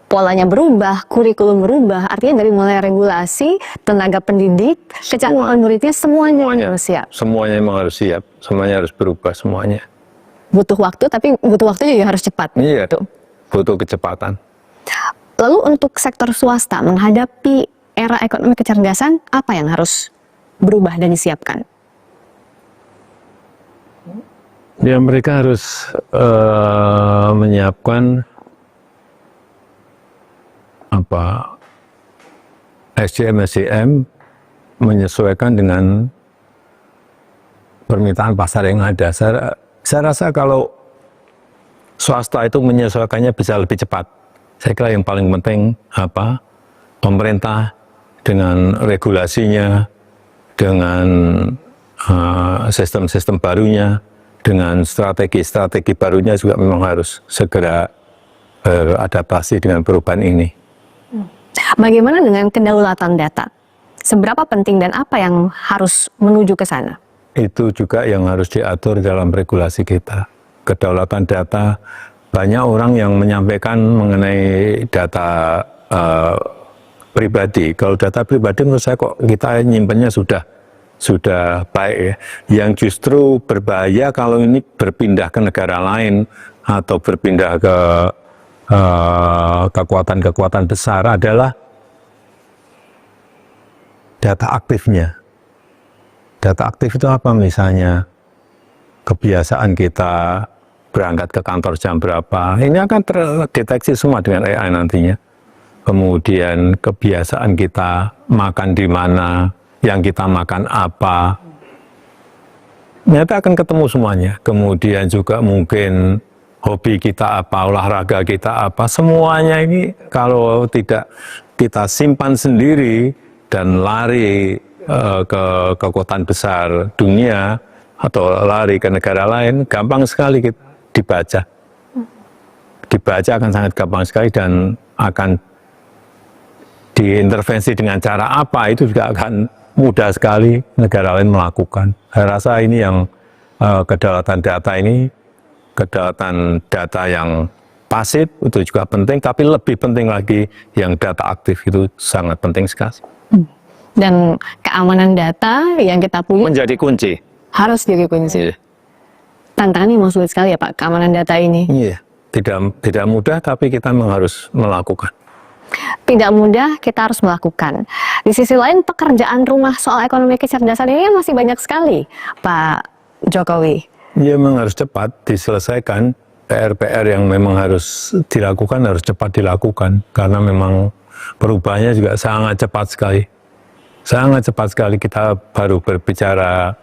[SPEAKER 1] polanya berubah, kurikulum berubah, artinya dari mulai regulasi, tenaga pendidik, kecanduan muridnya, semuanya harus siap.
[SPEAKER 2] Semuanya memang harus siap, semuanya harus berubah semuanya.
[SPEAKER 1] Butuh waktu, tapi butuh waktu juga harus cepat.
[SPEAKER 2] Iya,
[SPEAKER 1] Tuh.
[SPEAKER 2] butuh kecepatan.
[SPEAKER 1] Lalu untuk sektor swasta menghadapi era ekonomi kecerdasan, apa yang harus berubah dan disiapkan?
[SPEAKER 2] Ya, mereka harus menyiapkan SDM menyesuaikan dengan permintaan pasar yang ada. Saya rasa kalau swasta itu menyesuaikannya bisa lebih cepat. Saya kira yang paling penting pemerintah dengan regulasinya, dengan sistem-sistem barunya, dengan strategi-strategi barunya juga memang harus segera beradaptasi dengan perubahan ini.
[SPEAKER 1] Bagaimana dengan kedaulatan data? Seberapa penting dan apa yang harus menuju ke sana?
[SPEAKER 2] Itu juga yang harus diatur dalam regulasi kita. Kedaulatan data, banyak orang yang menyampaikan mengenai data pribadi. Kalau data pribadi menurut saya kok kita nyimpennya sudah baik ya. Yang justru berbahaya kalau ini berpindah ke negara lain atau berpindah ke kekuatan-kekuatan besar adalah data aktifnya. Data aktif itu apa? Misalnya kebiasaan kita berangkat ke kantor jam berapa. Ini akan terdeteksi semua dengan AI nantinya. Kemudian kebiasaan kita makan di mana, yang kita makan apa. Ternyata akan ketemu semuanya. Kemudian juga mungkin hobi kita apa, olahraga kita apa. Semuanya ini kalau tidak kita simpan sendiri dan lari ke kekuatan besar dunia atau lari ke negara lain, gampang sekali kita dibaca. Dibaca akan sangat gampang sekali dan akan diintervensi dengan cara apa itu juga akan mudah sekali negara lain melakukan. Saya rasa ini yang kedaulatan data yang pasif itu juga penting, tapi lebih penting lagi yang data aktif itu sangat penting sekali.
[SPEAKER 1] Dan keamanan data yang kita punya
[SPEAKER 2] Menjadi kunci.
[SPEAKER 1] harus jadi kunci.
[SPEAKER 2] Iya.
[SPEAKER 1] Tantangannya memang sulit sekali ya Pak, keamanan data ini.
[SPEAKER 2] Iya, tidak mudah, tapi kita memang harus melakukan.
[SPEAKER 1] Tidak mudah, kita harus melakukan. Di sisi lain, pekerjaan rumah soal ekonomi kecerdasan ini masih banyak sekali, Pak Jokowi.
[SPEAKER 2] Ya, memang harus cepat diselesaikan. PR-PR yang memang harus dilakukan, harus cepat dilakukan. Karena memang perubahannya juga sangat cepat sekali. Sangat cepat sekali kita baru berbicara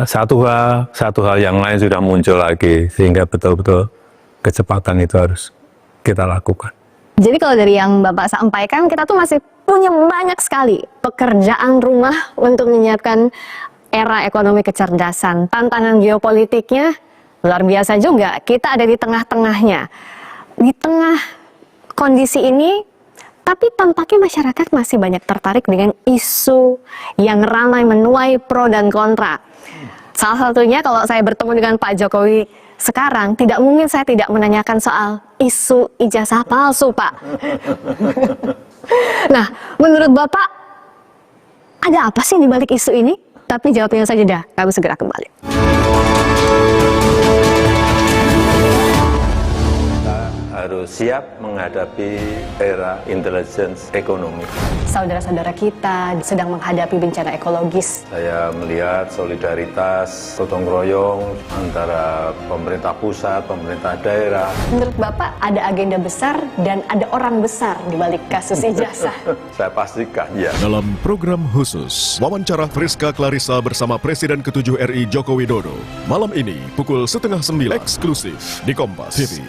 [SPEAKER 2] satu hal yang lain sudah muncul lagi. Sehingga betul-betul kecepatan itu harus kita lakukan.
[SPEAKER 1] Jadi kalau dari yang Bapak sampaikan, kita tuh masih punya banyak sekali pekerjaan rumah untuk menyiapkan era ekonomi kecerdasan. Tantangan geopolitiknya luar biasa juga. Kita ada di tengah-tengahnya. Di tengah kondisi ini, tapi tampaknya masyarakat masih banyak tertarik dengan isu yang ramai menuai pro dan kontra. Salah satunya kalau saya bertemu dengan Pak Jokowi sekarang, tidak mungkin saya tidak menanyakan soal isu ijazah palsu, Pak. Nah, menurut Bapak, ada apa sih di balik isu ini? Tapi jawabnya saja dah, kami segera kembali.
[SPEAKER 2] Harus siap menghadapi era intelligence ekonomi.
[SPEAKER 1] Saudara-saudara kita sedang menghadapi bencana ekologis.
[SPEAKER 2] Saya melihat solidaritas, gotong royong antara pemerintah pusat, pemerintah daerah.
[SPEAKER 1] Menurut Bapak, ada agenda besar dan ada orang besar di balik kasus ijazah.
[SPEAKER 2] Saya pastikan, ya.
[SPEAKER 3] Dalam program khusus, wawancara Friska Clarissa bersama Presiden ke-7 RI Joko Widodo. Malam ini, pukul 8:30 eksklusif di Kompas TV.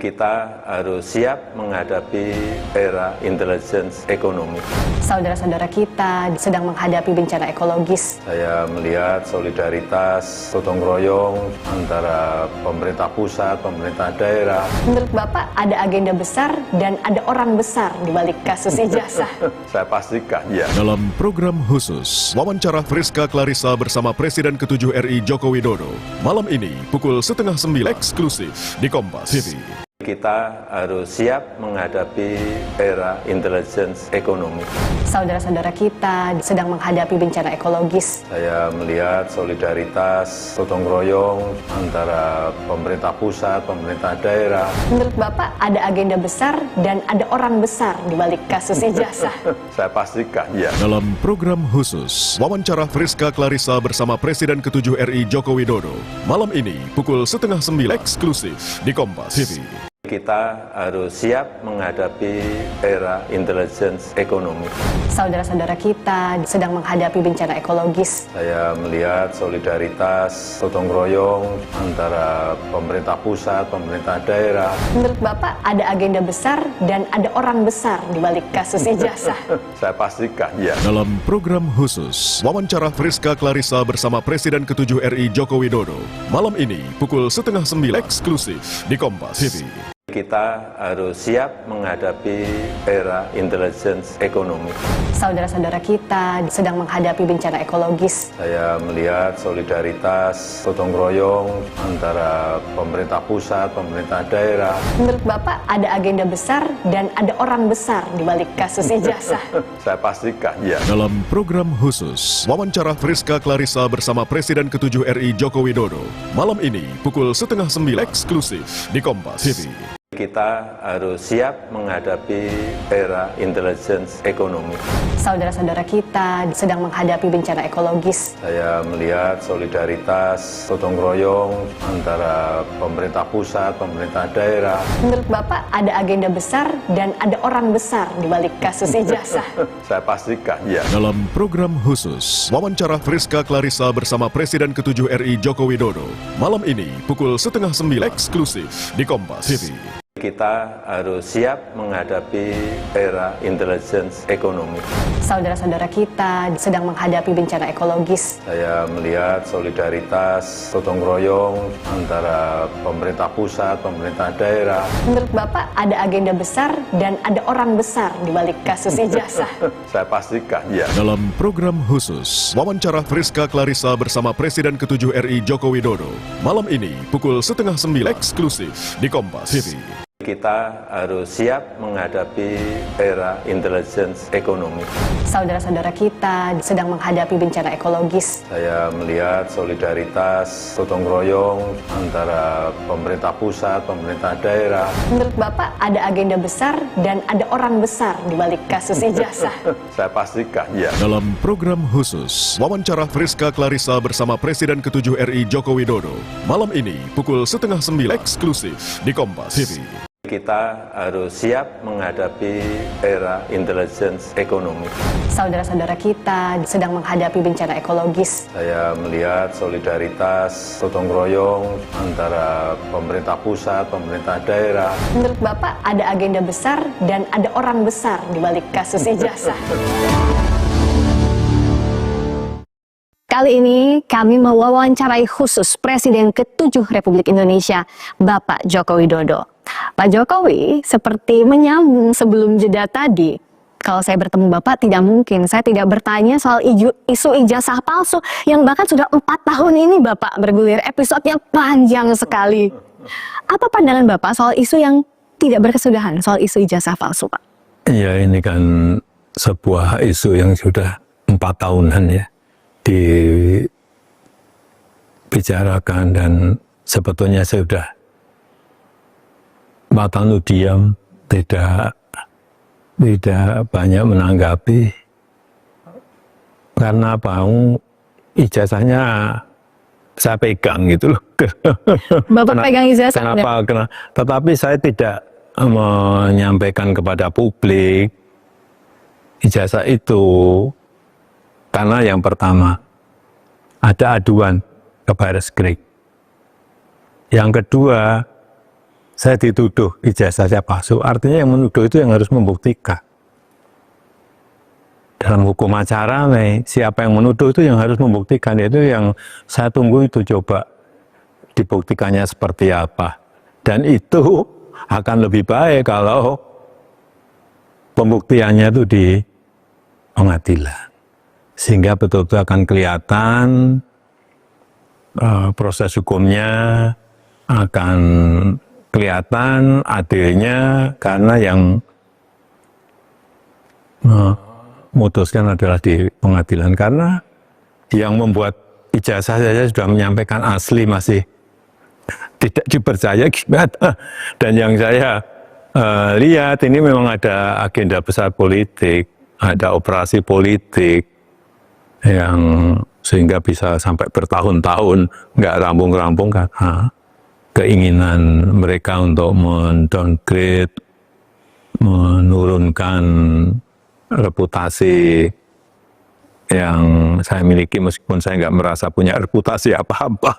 [SPEAKER 2] Kita harus siap menghadapi era intelligence ekonomi.
[SPEAKER 1] Saudara-saudara kita sedang menghadapi bencana ekologis.
[SPEAKER 2] Saya melihat solidaritas, gotong royong antara pemerintah pusat, pemerintah daerah.
[SPEAKER 1] Menurut Bapak, ada agenda besar dan ada orang besar di balik kasus ijazah.
[SPEAKER 2] Saya pastikan, ya.
[SPEAKER 3] Dalam program khusus, wawancara Friska Clarissa bersama Presiden ke-7 RI Joko Widodo. Malam ini, pukul 8:30 eksklusif di Kompas TV.
[SPEAKER 2] Kita harus siap menghadapi era intelligence ekonomi.
[SPEAKER 1] Saudara-saudara kita sedang menghadapi bencana ekologis.
[SPEAKER 2] Saya melihat solidaritas, gotong royong antara pemerintah pusat, pemerintah daerah.
[SPEAKER 1] Menurut Bapak, ada agenda besar dan ada orang besar di balik kasus ijazah.
[SPEAKER 2] Saya pastikan, ya.
[SPEAKER 3] Dalam program khusus, wawancara Friska Clarissa bersama Presiden ke-7 RI Joko Widodo. Malam ini, pukul 8:30 eksklusif di Kompas TV.
[SPEAKER 2] Kita harus siap menghadapi era intelligence ekonomi.
[SPEAKER 1] Saudara-saudara kita sedang menghadapi bencana ekologis.
[SPEAKER 2] Saya melihat solidaritas, gotong royong antara pemerintah pusat, pemerintah daerah.
[SPEAKER 1] Menurut Bapak, ada agenda besar dan ada orang besar di balik kasus ijazah.
[SPEAKER 2] Saya pastikan, ya.
[SPEAKER 3] Dalam program khusus, wawancara Friska Clarissa bersama Presiden ke-7 RI Joko Widodo. Malam ini, pukul 8:30 eksklusif di Kompas TV.
[SPEAKER 2] Kita harus siap menghadapi era intelligence ekonomi.
[SPEAKER 1] Saudara-saudara kita sedang menghadapi bencana ekologis.
[SPEAKER 2] Saya melihat solidaritas, gotong royong antara pemerintah pusat, pemerintah daerah.
[SPEAKER 1] Menurut Bapak, ada agenda besar dan ada orang besar di balik kasus ijazah.
[SPEAKER 2] Saya pastikan, ya.
[SPEAKER 3] Dalam program khusus, wawancara Friska Clarissa bersama Presiden ke-7 RI Joko Widodo. Malam ini, pukul 8:30 eksklusif di Kompas TV.
[SPEAKER 2] Kita harus siap menghadapi era intelligence ekonomi.
[SPEAKER 1] Saudara-saudara kita sedang menghadapi bencana ekologis.
[SPEAKER 2] Saya melihat solidaritas, gotong royong antara pemerintah pusat, pemerintah daerah.
[SPEAKER 1] Menurut Bapak, ada agenda besar dan ada orang besar di balik kasus ijazah.
[SPEAKER 2] Saya pastikan, ya.
[SPEAKER 3] Dalam program khusus, wawancara Friska Clarissa bersama Presiden ke-7 RI Joko Widodo. Malam ini, pukul 8:30 eksklusif di Kompas TV.
[SPEAKER 2] Kita harus siap menghadapi era intelligence ekonomi.
[SPEAKER 1] Saudara-saudara kita sedang menghadapi bencana ekologis.
[SPEAKER 2] Saya melihat solidaritas, gotong royong antara pemerintah pusat, pemerintah daerah.
[SPEAKER 1] Menurut Bapak, ada agenda besar dan ada orang besar di balik kasus ijazah.
[SPEAKER 2] Saya pastikan, ya.
[SPEAKER 3] Dalam program khusus, wawancara Friska Clarissa bersama Presiden ke-7 RI Joko Widodo. Malam ini, pukul 8:30 eksklusif di Kompas TV.
[SPEAKER 2] Kita harus siap menghadapi era intelligence ekonomi.
[SPEAKER 1] Saudara-saudara kita sedang menghadapi bencana ekologis.
[SPEAKER 2] Saya melihat solidaritas, gotong royong antara pemerintah pusat, pemerintah daerah.
[SPEAKER 1] Menurut Bapak, ada agenda besar dan ada orang besar di balik kasus ijazah.
[SPEAKER 2] Saya pastikan, ya.
[SPEAKER 3] Dalam program khusus, wawancara Friska Clarissa bersama Presiden ke-7 RI Joko Widodo. Malam ini, pukul 8:30 eksklusif di Kompas TV.
[SPEAKER 2] Kita harus siap menghadapi era intelligence ekonomi.
[SPEAKER 1] Saudara-saudara kita sedang menghadapi bencana ekologis.
[SPEAKER 2] Saya melihat solidaritas, gotong royong antara pemerintah pusat, pemerintah daerah.
[SPEAKER 1] Menurut Bapak, ada agenda besar dan ada orang besar di balik kasus ijazah. Kali ini kami mewawancarai khusus Presiden ke-7 Republik Indonesia, Bapak Joko Widodo. Pak Jokowi seperti menyambung sebelum jeda tadi, kalau saya bertemu Bapak tidak mungkin saya tidak bertanya soal isu ijazah palsu yang bahkan sudah 4 tahun ini Bapak bergulir, episodenya panjang sekali. Apa pandangan Bapak soal isu yang tidak berkesudahan, soal isu ijazah palsu, Pak?
[SPEAKER 2] Ya, ini kan sebuah isu yang sudah 4 tahunan ya dibicarakan, dan sebetulnya saya sudah mata diam, tidak banyak menanggapi. Karena apa? Ijazahnya saya pegang gitu loh.
[SPEAKER 1] Bapak pegang ijazah.
[SPEAKER 2] Kenapa? Tetapi saya tidak menyampaikan kepada publik ijazah itu karena yang pertama ada aduan ke Baris-Krim. Yang kedua, saya dituduh ijazah saya palsu. Artinya yang menuduh itu yang harus membuktikan. Dalam hukum acara nih, siapa yang menuduh itu yang harus membuktikan. Itu yang saya tunggu, itu coba dibuktikannya seperti apa. Dan itu akan lebih baik kalau pembuktiannya itu di pengadilan. Sehingga betul-betul akan kelihatan proses hukumnya, akan kelihatan adilnya, karena yang memutuskan adalah di pengadilan. Karena yang membuat ijazah saja sudah menyampaikan asli masih tidak dipercaya gimana. Dan yang saya lihat ini memang ada agenda besar politik, ada operasi politik yang sehingga bisa sampai bertahun-tahun nggak rampung-rampung karena keinginan mereka untuk mendowngrade, menurunkan reputasi yang saya miliki, meskipun saya nggak merasa punya reputasi apa-apa.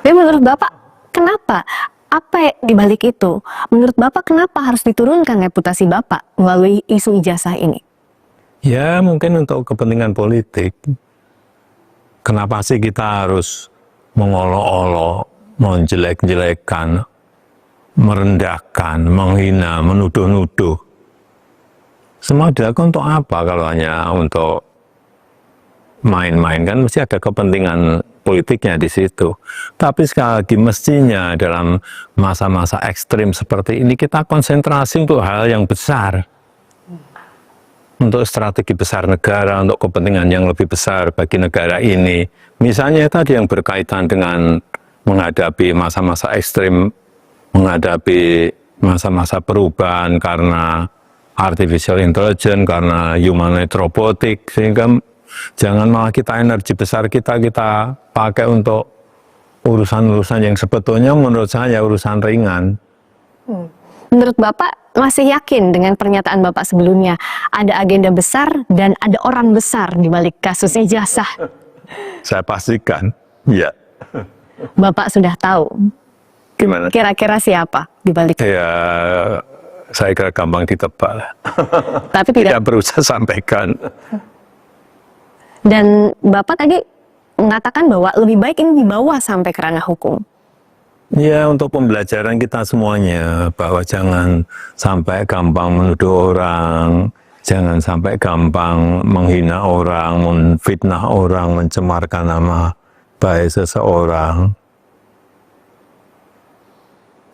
[SPEAKER 1] Tapi menurut Bapak, kenapa? Apa dibalik itu? Menurut Bapak, kenapa harus diturunkan reputasi Bapak melalui isu ijazah ini?
[SPEAKER 2] Ya, mungkin untuk kepentingan politik. Kenapa sih kita harus mengolok-olok, menjelek-jelekkan, merendahkan, menghina, menuduh-nuduh? Semua dilakukan untuk apa kalau hanya untuk main-main? Kan mesti ada kepentingan politiknya di situ. Tapi sekali lagi, mestinya dalam masa-masa ekstrim seperti ini kita konsentrasi untuk hal yang besar. Untuk strategi besar negara, untuk kepentingan yang lebih besar bagi negara ini. Misalnya tadi yang berkaitan dengan menghadapi masa-masa ekstrim, menghadapi masa-masa perubahan karena artificial intelligence, karena humanoid robotic, sehingga jangan malah kita energi besar kita pakai untuk urusan-urusan yang sebetulnya menurut saya urusan ringan.
[SPEAKER 1] Menurut Bapak, masih yakin dengan pernyataan Bapak sebelumnya ada agenda besar dan ada orang besar di balik kasus ijazah?
[SPEAKER 2] Saya pastikan, ya.
[SPEAKER 1] Bapak sudah tahu.
[SPEAKER 2] Gimana?
[SPEAKER 1] Kira-kira siapa di balik?
[SPEAKER 2] Ya, saya kira gampang ditebak.
[SPEAKER 1] Tapi tidak
[SPEAKER 2] perlu saya sampaikan.
[SPEAKER 1] Dan Bapak tadi mengatakan bahwa lebih baik ini dibawa sampai ke ranah hukum.
[SPEAKER 2] Ya, untuk pembelajaran kita semuanya, bahwa jangan sampai gampang menuduh orang, jangan sampai gampang menghina orang, menfitnah orang, mencemarkan nama baik seseorang.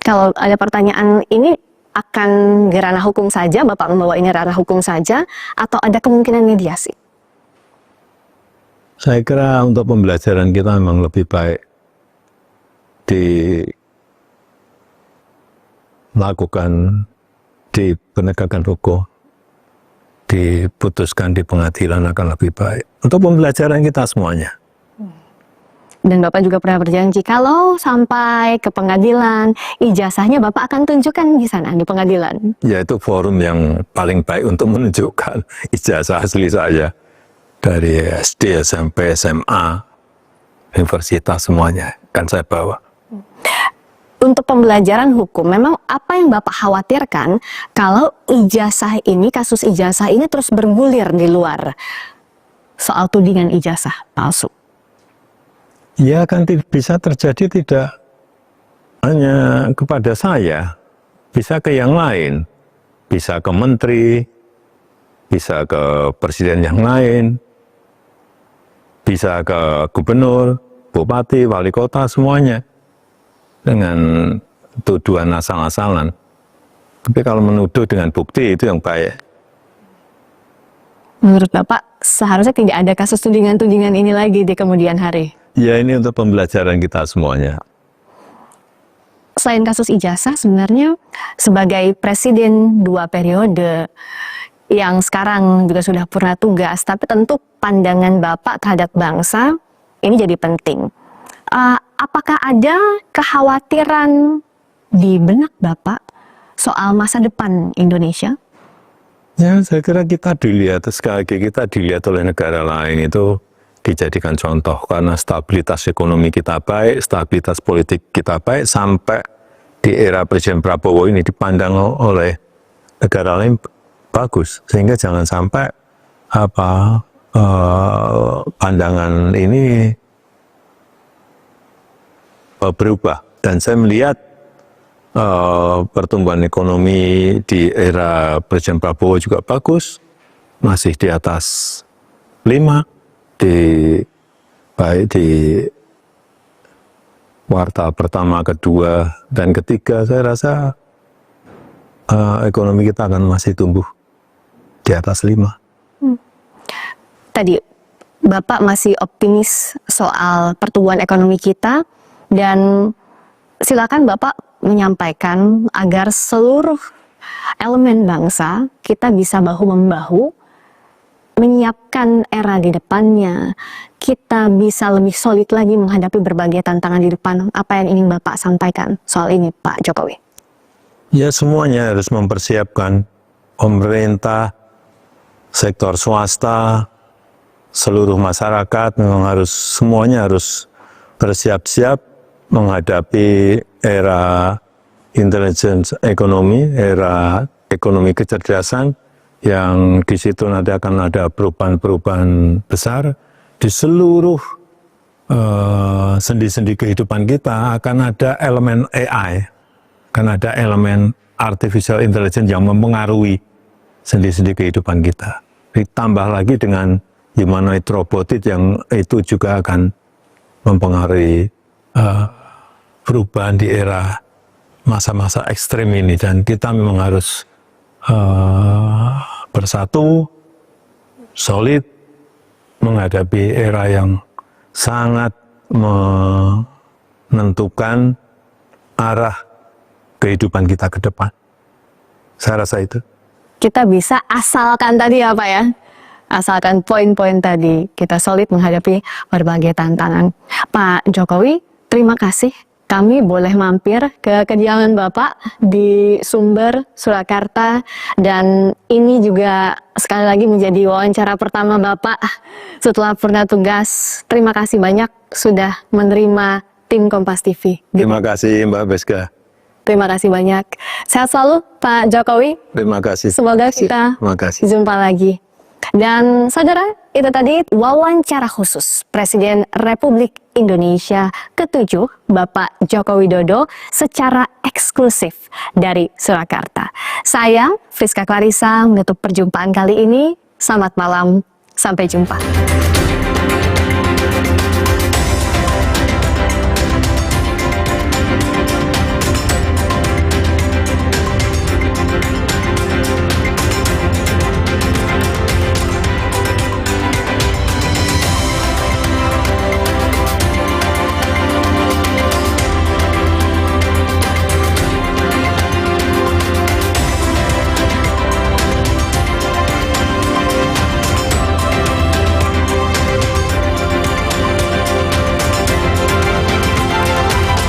[SPEAKER 1] Kalau ada pertanyaan ini akan ke ranah hukum saja, Bapak membawa ini ranah hukum saja, atau ada kemungkinan mediasi?
[SPEAKER 2] Saya kira untuk pembelajaran kita memang lebih baik dilakukan di penegakan hukum, diputuskan di pengadilan akan lebih baik. Untuk pembelajaran kita semuanya.
[SPEAKER 1] Dan Bapak juga pernah berjanji kalau sampai ke pengadilan, ijazahnya Bapak akan tunjukkan di sana, di pengadilan.
[SPEAKER 2] Ya, itu forum yang paling baik untuk menunjukkan ijazah asli saya. Dari SD, SMP, SMA, universitas semuanya kan saya bawa.
[SPEAKER 1] Untuk pembelajaran hukum, memang apa yang Bapak khawatirkan kalau ijazah ini, kasus ijazah ini terus bergulir di luar soal tudingan ijazah palsu?
[SPEAKER 2] Ya, kan bisa terjadi tidak hanya kepada saya, bisa ke yang lain. bisa ke menteri, bisa ke presiden yang lain, bisa ke gubernur, bupati, wali kota, semuanya dengan tuduhan asal-asalan. Tapi kalau menuduh dengan bukti itu yang baik.
[SPEAKER 1] Menurut Bapak, seharusnya tidak ada kasus tudingan-tudingan ini lagi di kemudian hari.
[SPEAKER 2] Ya, ini untuk pembelajaran kita semuanya.
[SPEAKER 1] Selain kasus ijazah, sebenarnya sebagai presiden 2 periode yang sekarang juga sudah purna tugas, tapi tentu pandangan Bapak terhadap bangsa ini jadi penting. Apakah ada kekhawatiran di benak Bapak soal masa depan Indonesia?
[SPEAKER 2] Ya, saya kira kita dilihat, sekali lagi kita dilihat oleh negara lain itu dijadikan contoh karena stabilitas ekonomi kita baik, stabilitas politik kita baik, sampai di era Presiden Prabowo ini dipandang oleh negara lain bagus, sehingga jangan sampai pandangan ini berubah. Dan saya melihat pertumbuhan ekonomi di era Presiden Prabowo juga bagus, masih di atas 5, baik di kuartal pertama, kedua, dan ketiga. Saya rasa ekonomi kita akan masih tumbuh di atas 5.
[SPEAKER 1] Tadi Bapak masih optimis soal pertumbuhan ekonomi kita, dan silakan Bapak menyampaikan agar seluruh elemen bangsa kita bisa bahu-membahu menyiapkan era di depannya. Kita bisa lebih solid lagi menghadapi berbagai tantangan di depan. Apa yang ingin Bapak sampaikan soal ini, Pak Jokowi?
[SPEAKER 2] Ya, semuanya harus mempersiapkan. Pemerintah, sektor swasta, seluruh masyarakat memang semuanya harus bersiap-siap menghadapi era intelligence ekonomi, era ekonomi kecerdasan, yang di situ nanti akan ada perubahan-perubahan besar di seluruh sendi-sendi kehidupan kita. Akan ada elemen AI, akan ada elemen artificial intelligence yang mempengaruhi sendi-sendi kehidupan kita. Ditambah lagi dengan humanoid robotic yang itu juga akan mempengaruhi perubahan di era masa-masa ekstrem ini, dan kita memang harus bersatu, solid, menghadapi era yang sangat menentukan arah kehidupan kita ke depan. Saya rasa itu.
[SPEAKER 1] Kita bisa asalkan tadi apa ya? Asalkan poin-poin tadi, kita solid menghadapi berbagai tantangan. Pak Jokowi, terima kasih. Kami boleh mampir ke kediaman Bapak di Sumber, Surakarta. Dan ini juga sekali lagi menjadi wawancara pertama Bapak setelah purna tugas. Terima kasih banyak sudah menerima tim Kompas TV.
[SPEAKER 2] Terima kasih Mbak Beska.
[SPEAKER 1] Terima kasih banyak. Sehat selalu Pak Jokowi.
[SPEAKER 2] Terima kasih.
[SPEAKER 1] Semoga kita jumpa lagi. Dan saudara, itu tadi wawancara khusus Presiden Republik Indonesia ke-7 Bapak Joko Widodo secara eksklusif dari Surakarta. Saya Friska Clarissa menutup perjumpaan kali ini. Selamat malam, sampai jumpa.